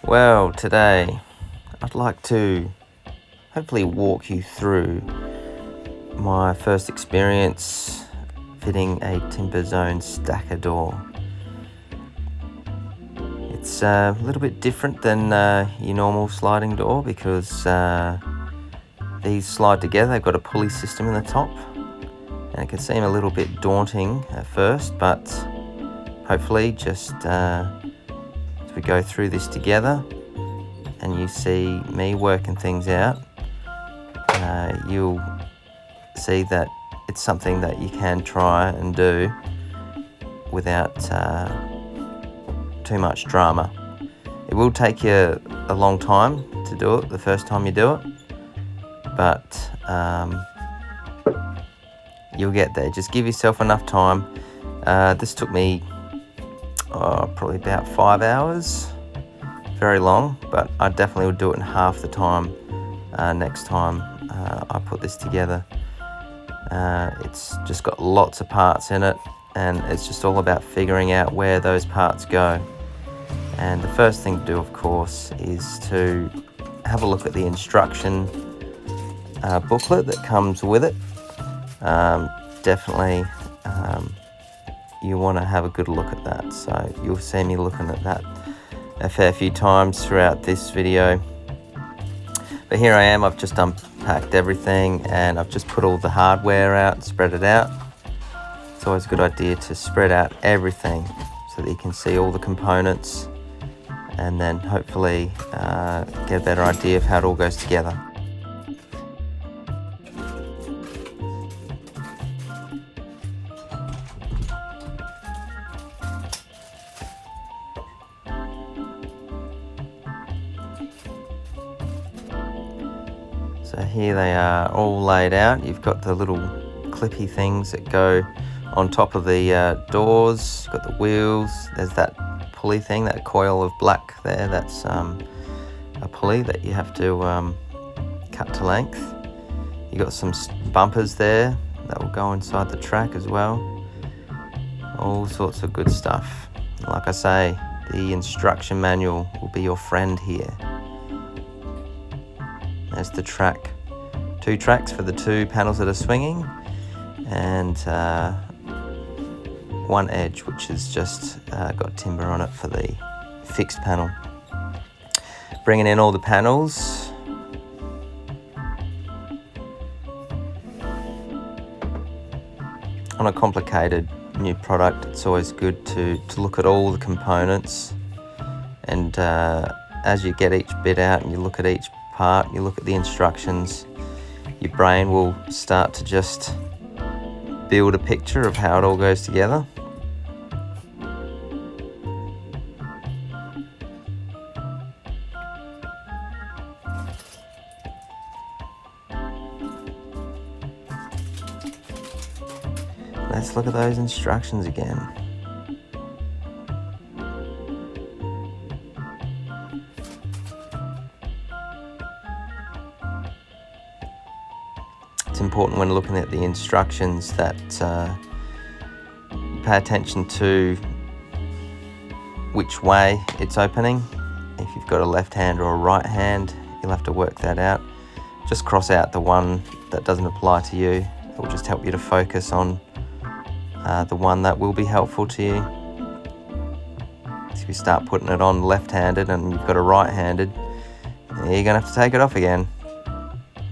Well, today I'd like to hopefully walk you through my first experience fitting a Timber Zone stacker door. It's a little bit different than your normal sliding door because these slide together. They've got a pulley system in the top, and it can seem a little bit daunting at first, but hopefully just as we go through this together and you see me working things out, you'll see that it's something that you can try and do without too much drama. It will take you a long time to do it the first time you do it, but you'll get there. Just give yourself enough time. This took me probably about 5 hours. Very long, but I definitely would do it in half the time next time I put this together. It's just got lots of parts in it, and it's just all about figuring out where those parts go. And the first thing to do, of course, is to have a look at the instruction booklet that comes with it. Definitely you want to have a good look at that, so you'll see me looking at that a fair few times throughout this video. But here I am, I've just unpacked everything and I've just put all the hardware out and spread it out. It's always a good idea to spread out everything so that you can see all the components and then hopefully get a better idea of how it all goes together. So here they are all laid out. You've got the little clippy things that go on top of the doors. You've got the wheels. There's that pulley thing, that coil of black there. That's a pulley that you have to cut to length. You've got some bumpers there that will go inside the track as well. All sorts of good stuff. Like I say, the instruction manual will be your friend here. There's the track. 2 tracks for the 2 panels that are swinging, and 1 edge which has just got timber on it for the fixed panel. Bringing in all the panels. On a complicated new product, it's always good to look at all the components, and as you get each bit out and you look at each part, you look at the instructions, your brain will start to just build a picture of how it all goes together. Let's look at those instructions again. It's important when looking at the instructions that you pay attention to which way it's opening. If you've got a left hand or a right hand, you'll have to work that out. Just cross out the one that doesn't apply to you. It will just help you to focus on the one that will be helpful to you. So if you start putting it on left-handed and you've got a right-handed, you're going to have to take it off again.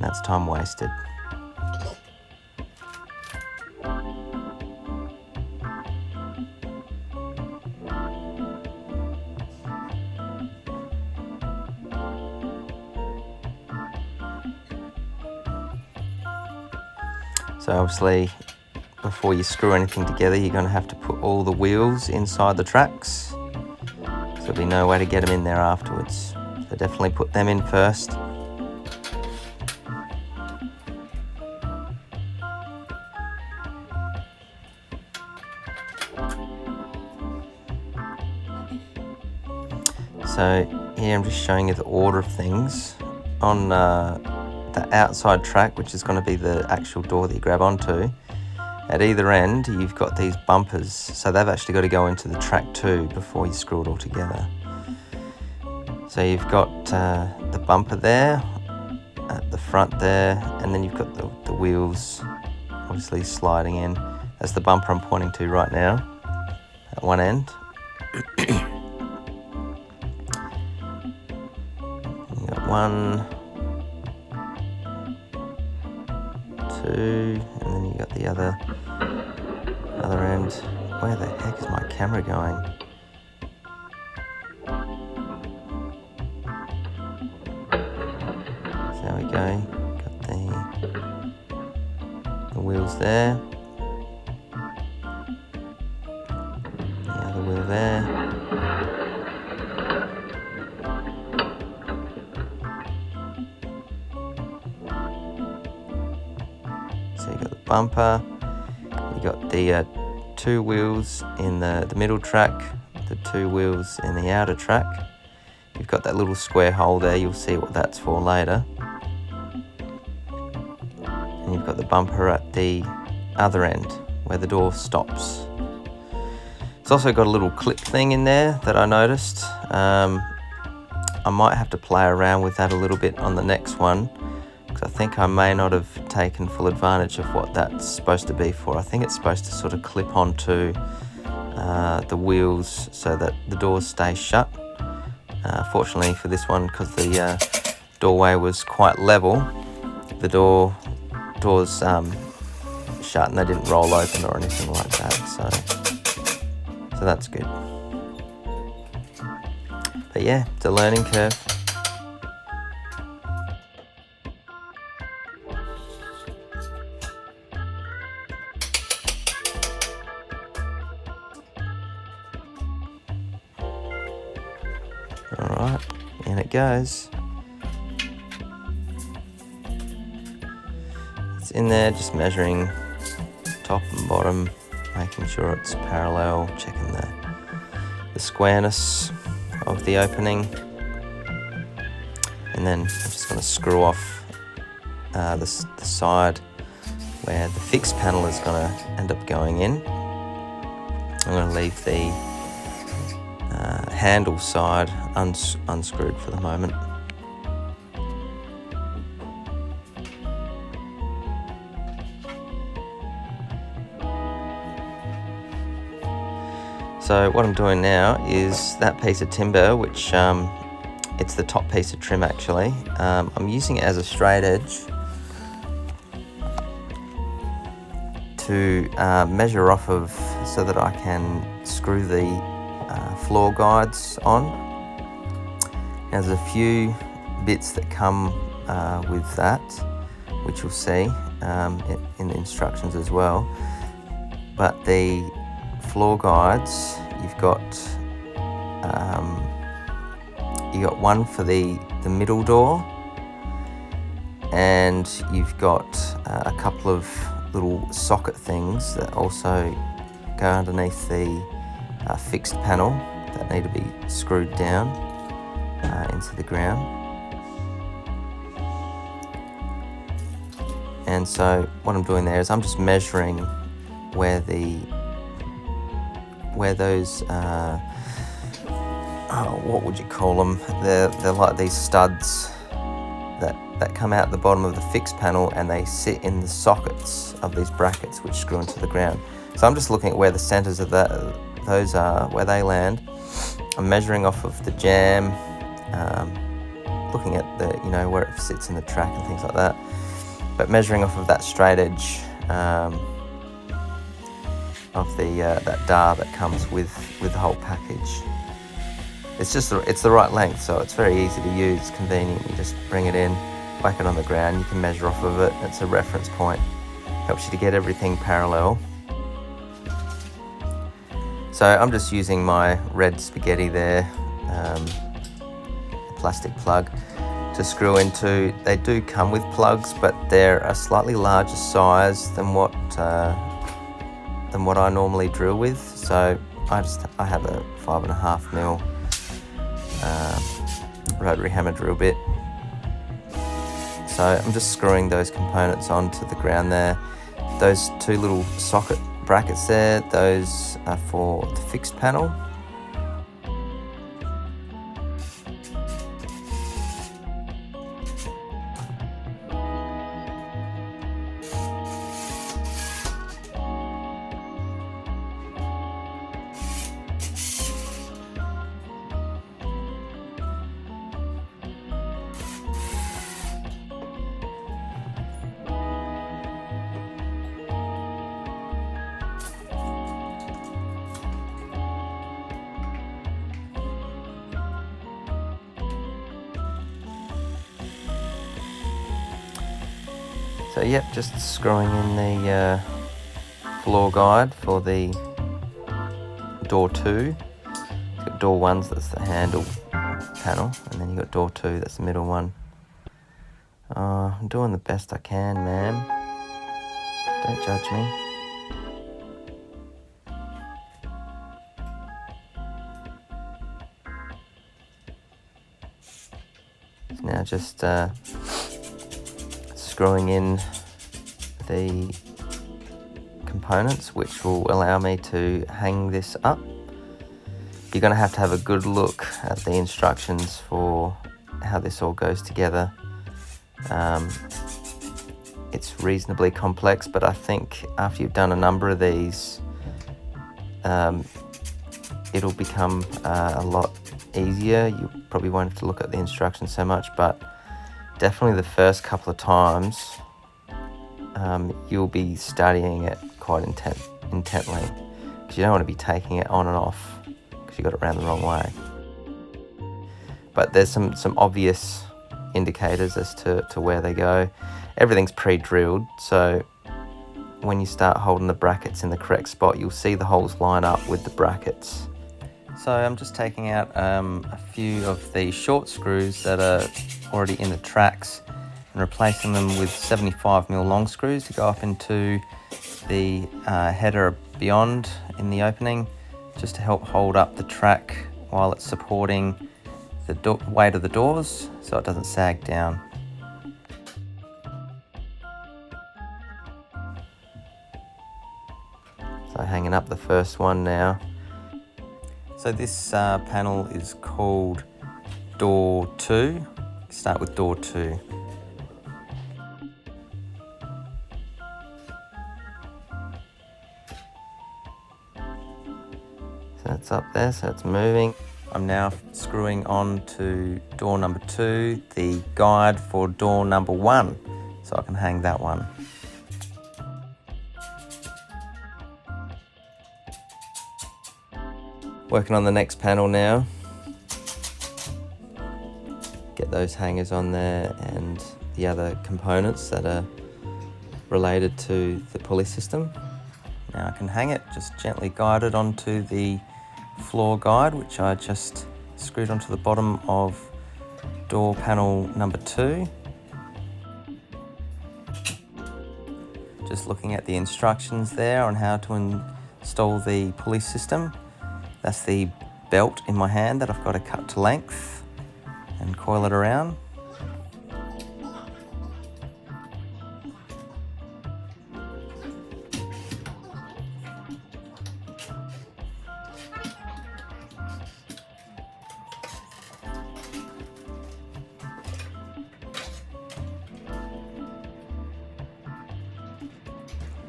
That's time wasted. So obviously, before you screw anything together, you're going to have to put all the wheels inside the tracks. So there'll be no way to get them in there afterwards. So definitely put them in first. So here I'm just showing you the order of things. On the outside track, which is going to be the actual door that you grab onto, at either end you've got these bumpers, so they've actually got to go into the track too before you screw it all together. So you've got the bumper there at the front there, and then you've got the wheels obviously sliding in. That's the bumper I'm pointing to right now at one end. You got 1, 2, and then you got the other end. Where the heck is my camera going? So there we go. Got the wheels there. The other wheel there. So you got the bumper. You got the 2 wheels in the middle track, the 2 wheels in the outer track. You've got that little square hole there, you'll see what that's for later. And you've got the bumper at the other end, where the door stops. It's also got a little clip thing in there that I noticed. I might have to play around with that a little bit on the next one, because I think I may not have taken full advantage of what that's supposed to be for. I think it's supposed to sort of clip onto the wheels so that the doors stay shut. Fortunately for this one, because the doorway was quite level, the doors shut and they didn't roll open or anything like that, so that's good. But yeah, it's a learning curve. Alright, in it goes. It's in there, just measuring top and bottom, making sure it's parallel, checking the squareness of the opening. And then I'm just going to screw off the side where the fixed panel is going to end up going in. I'm going to leave the handle side unscrewed for the moment. So what I'm doing now is that piece of timber, which it's the top piece of trim actually. I'm using it as a straight edge to measure off of, so that I can screw the floor guides on. There's a few bits that come with that, which you'll see in the instructions as well. But the floor guides, you've got one for the middle door, and you've got a couple of little socket things that also go underneath the fixed panel that need to be screwed down into the ground. And so what I'm doing there is I'm just measuring where those what would you call them? They're like these studs that come out the bottom of the fixed panel, and they sit in the sockets of these brackets which screw into the ground. So I'm just looking at where the centers of those are, where they land. I'm measuring off of the jamb, looking at where it sits in the track and things like that, but measuring off of that straight edge of that dar that comes with the whole package. It's the right length, so it's very easy to use. It's convenient. You just bring it in, whack it on the ground. You can measure off of it. It's a reference point. Helps you to get everything parallel. So I'm just using my red spaghetti there, a plastic plug to screw into. They do come with plugs, but they're a slightly larger size than what I normally drill with. So I have a 5.5mm rotary hammer drill bit. So I'm just screwing those components onto the ground there. Those 2 little socket brackets there, those are for the fixed panel. So yep, just screwing in the floor guide for the door 2. You've got door 1, that's the handle panel, and then you've got door 2, that's the middle one. I'm doing the best I can, ma'am. Don't judge me. Now just screwing in the components which will allow me to hang this up. You're going to have a good look at the instructions for how this all goes together. It's reasonably complex, but I think after you've done a number of these, it'll become a lot easier. You probably won't have to look at the instructions so much, but definitely the first couple of times you'll be studying it quite intently, because you don't want to be taking it on and off because you got it around the wrong way. But there's some obvious indicators as to where they go. Everything's pre-drilled, so when you start holding the brackets in the correct spot, you'll see the holes line up with the brackets. So I'm just taking out a few of the short screws that are already in the tracks and replacing them with 75mm long screws to go up into the header beyond in the opening, just to help hold up the track while it's supporting the weight of the doors so it doesn't sag down. So hanging up the first one now. So this panel is called door 2. Start with door 2. So it's up there, so it's moving. I'm now screwing on to door number 2, the guide for door number 1, so I can hang that one. Working on the next panel now. Get those hangers on there and the other components that are related to the pulley system. Now I can hang it, just gently guide it onto the floor guide, which I just screwed onto the bottom of door panel number 2. Just looking at the instructions there on how to install the pulley system. That's the belt in my hand that I've got to cut to length and coil it around.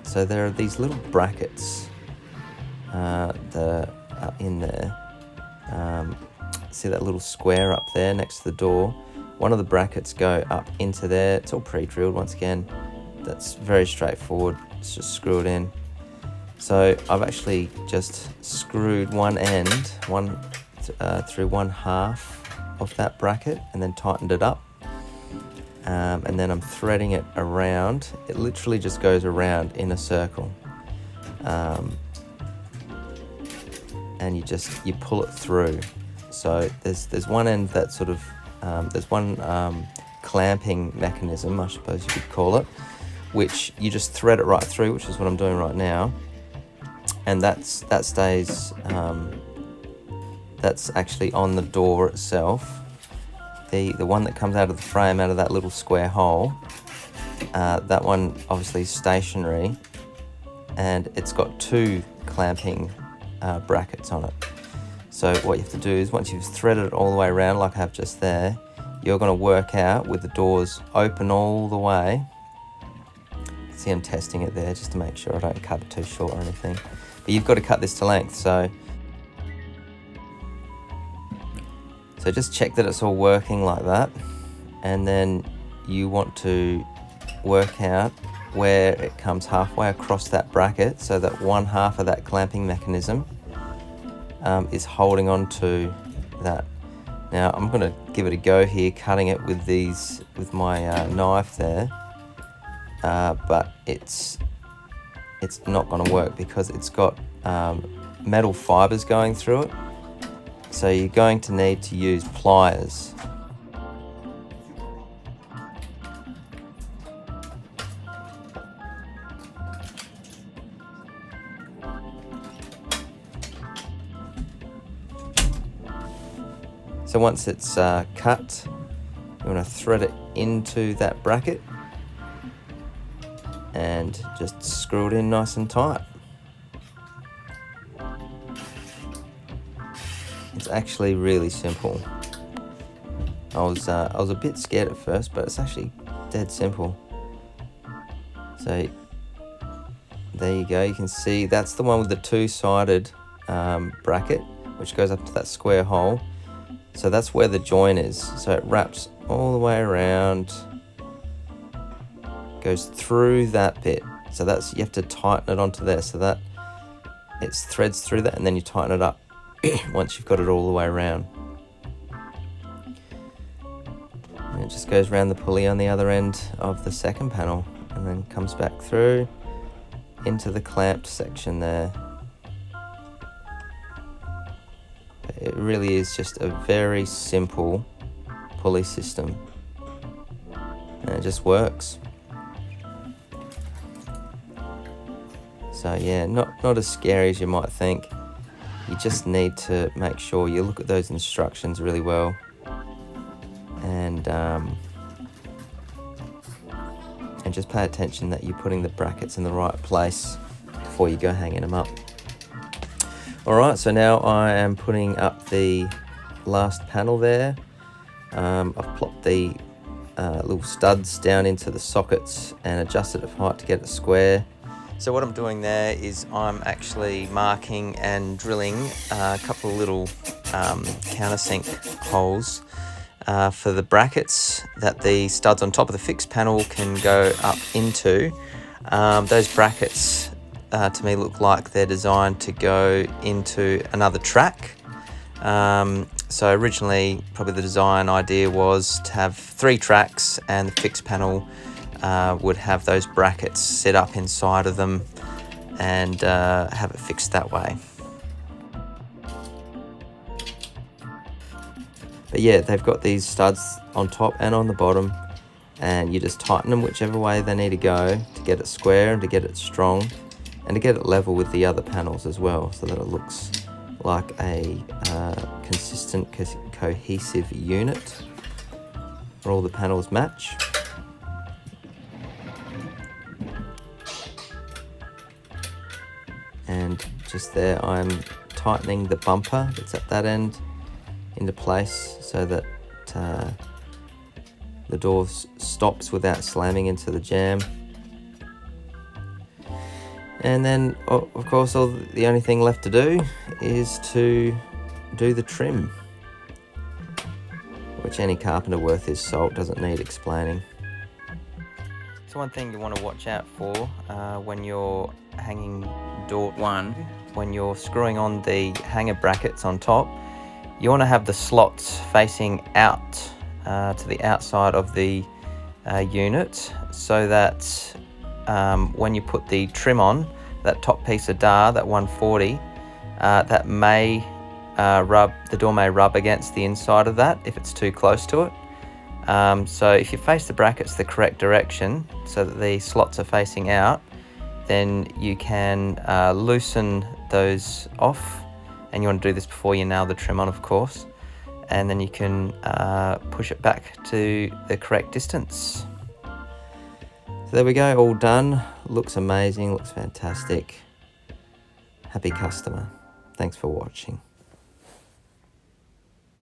So there are these little brackets that are in there. See that little square up there next to the door? One of the brackets go up into there. It's all pre-drilled once again. That's very straightforward. It's just screw it in. So I've actually just screwed one end through one half of that bracket and then tightened it up. And then I'm threading it around. It literally just goes around in a circle. And you pull it through. So there's one end that sort of, there's one clamping mechanism, I suppose you could call it, which you just thread it right through, which is what I'm doing right now. And that stays, that's actually on the door itself. The one that comes out of the frame, out of that little square hole, that one obviously is stationary, and it's got 2 clamping brackets on it. So what you have to do is, once you've threaded it all the way around like I have just there, you're going to work out with the doors open all the way. See, I'm testing it there just to make sure I don't cut it too short or anything. But you've got to cut this to length, so just check that it's all working like that, and then you want to work out where it comes halfway across that bracket so that one half of that clamping mechanism is holding on to that. Now I'm going to give it a go here, cutting it with my knife there, but it's not going to work because it's got metal fibers going through it. So you're going to need to use pliers. So once it's cut, you want to thread it into that bracket and just screw it in nice and tight. It's actually really simple. I was a bit scared at first, but it's actually dead simple. So there you go. You can see that's the one with the two-sided bracket, which goes up to that square hole. So that's where the join is. So it wraps all the way around, goes through that bit. So that's, you have to tighten it onto there so that it threads through that, and then you tighten it up once you've got it all the way around. And it just goes around the pulley on the other end of the second panel and then comes back through into the clamped section there. It really is just a very simple pulley system, and it just works. So yeah, not as scary as you might think. You just need to make sure you look at those instructions really well, and just pay attention that you're putting the brackets in the right place before you go hanging them up. Alright, so now I am putting up the last panel there. I've plopped the little studs down into the sockets and adjusted it height to get it square. So what I'm doing there is I'm actually marking and drilling a couple of little countersink holes for the brackets that the studs on top of the fixed panel can go up into. Those brackets to me look like they're designed to go into another track. So originally probably the design idea was to have 3 tracks, and the fixed panel would have those brackets set up inside of them and have it fixed that way. But yeah, they've got these studs on top and on the bottom, and you just tighten them whichever way they need to go to get it square and to get it strong and to get it level with the other panels as well, so that it looks like a consistent, cohesive unit where all the panels match. And just there I'm tightening the bumper that's at that end into place so that the door stops without slamming into the jamb. And then of course the only thing left to do is to do the trim, which any carpenter worth his salt doesn't need explaining. So one thing you want to watch out for when you're hanging door one, when you're screwing on the hanger brackets on top, you want to have the slots facing out to the outside of the unit, so that when you put the trim on, that top piece of dar, that 140, that may the door may rub against the inside of that if it's too close to it. So if you face the brackets the correct direction so that the slots are facing out, then you can loosen those off, and you want to do this before you nail the trim on, of course, and then you can push it back to the correct distance. So there we go, all done. Looks amazing, looks fantastic. Happy customer. Thanks for watching.